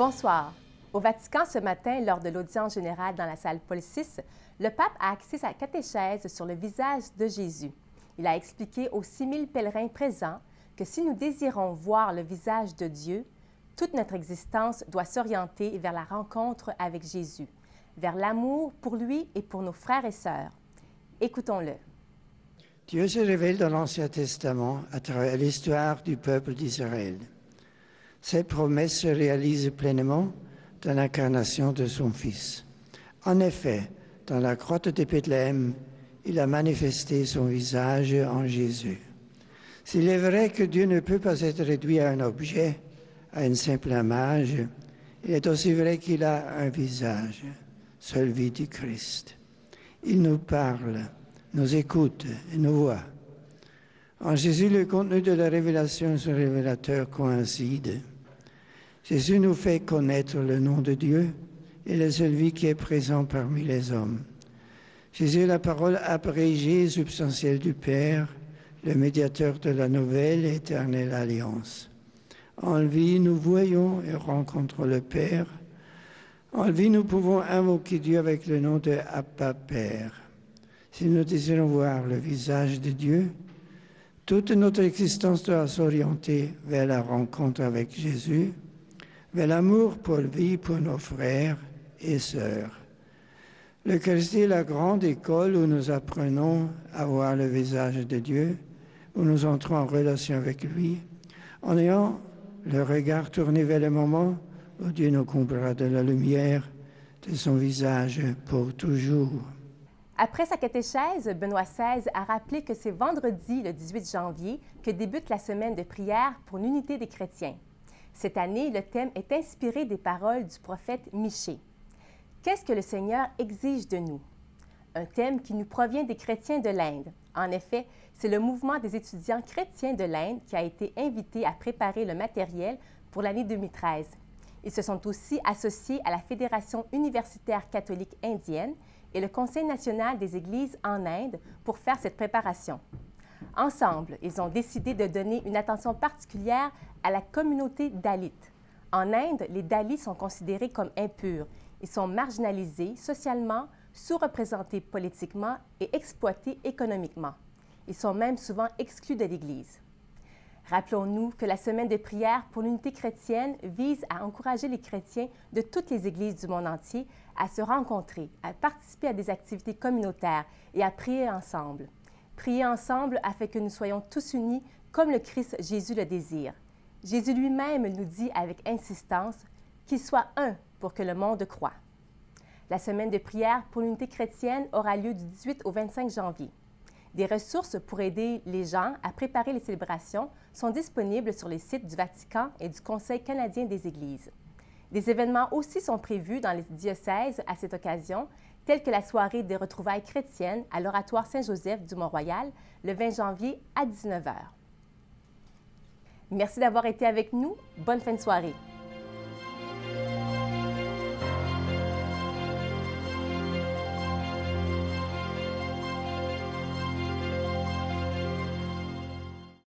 Bonsoir. Au Vatican ce matin, lors de l'audience générale dans la salle Paul VI, le pape a axé sa catéchèse sur le visage de Jésus. Il a expliqué aux 6000 pèlerins présents que si nous désirons voir le visage de Dieu, toute notre existence doit s'orienter vers la rencontre avec Jésus, vers l'amour pour lui et pour nos frères et sœurs. Écoutons-le. Dieu se révèle dans l'Ancien Testament à travers l'histoire du peuple d'Israël. Cette promesse se réalise pleinement dans l'incarnation de son Fils. En effet, dans la grotte de Bethléem, il a manifesté son visage en Jésus. S'il est vrai que Dieu ne peut pas être réduit à un objet, à une simple image, il est aussi vrai qu'il a un visage, celui du Christ. Il nous parle, nous écoute et nous voit. En Jésus, le contenu de la révélation et son révélateur coïncident. Jésus nous fait connaître le nom de Dieu et le celui qui est présent parmi les hommes. Jésus est la parole abrégée et substantielle du Père, le médiateur de la nouvelle et éternelle alliance. En lui, nous voyons et rencontrons le Père. En lui, nous pouvons invoquer Dieu avec le nom de Abba Père. Si nous désirons voir le visage de Dieu, toute notre existence doit s'orienter vers la rencontre avec Jésus, vers l'amour pour lui, pour nos frères et sœurs. L'Eucharistie est la grande école où nous apprenons à voir le visage de Dieu, où nous entrons en relation avec lui, en ayant le regard tourné vers le moment où Dieu nous comblera de la lumière de son visage pour toujours. Après sa catéchèse, Benoît XVI a rappelé que c'est vendredi, le 18 janvier, que débute la semaine de prière pour l'unité des chrétiens. Cette année, le thème est inspiré des paroles du prophète Michée. Qu'est-ce que le Seigneur exige de nous? Un thème qui nous provient des chrétiens de l'Inde. En effet, c'est le mouvement des étudiants chrétiens de l'Inde qui a été invité à préparer le matériel pour l'année 2013. Ils se sont aussi associés à la Fédération universitaire catholique indienne et le Conseil national des églises en Inde pour faire cette préparation. Ensemble, ils ont décidé de donner une attention particulière à la communauté Dalit. En Inde, les Dalits sont considérés comme impurs. Ils sont marginalisés socialement, sous-représentés politiquement et exploités économiquement. Ils sont même souvent exclus de l'Église. Rappelons-nous que la semaine de prière pour l'unité chrétienne vise à encourager les chrétiens de toutes les églises du monde entier à se rencontrer, à participer à des activités communautaires et à prier ensemble. Prier ensemble afin que nous soyons tous unis comme le Christ Jésus le désire. Jésus lui-même nous dit avec insistance qu'il soit un pour que le monde croie. La semaine de prière pour l'unité chrétienne aura lieu du 18 au 25 janvier. Des ressources pour aider les gens à préparer les célébrations sont disponibles sur les sites du Vatican et du Conseil canadien des Églises. Des événements aussi sont prévus dans les diocèses à cette occasion, tels que la soirée des retrouvailles chrétiennes à l'Oratoire Saint-Joseph du Mont-Royal le 20 janvier à 19h. Merci d'avoir été avec nous. Bonne fin de soirée.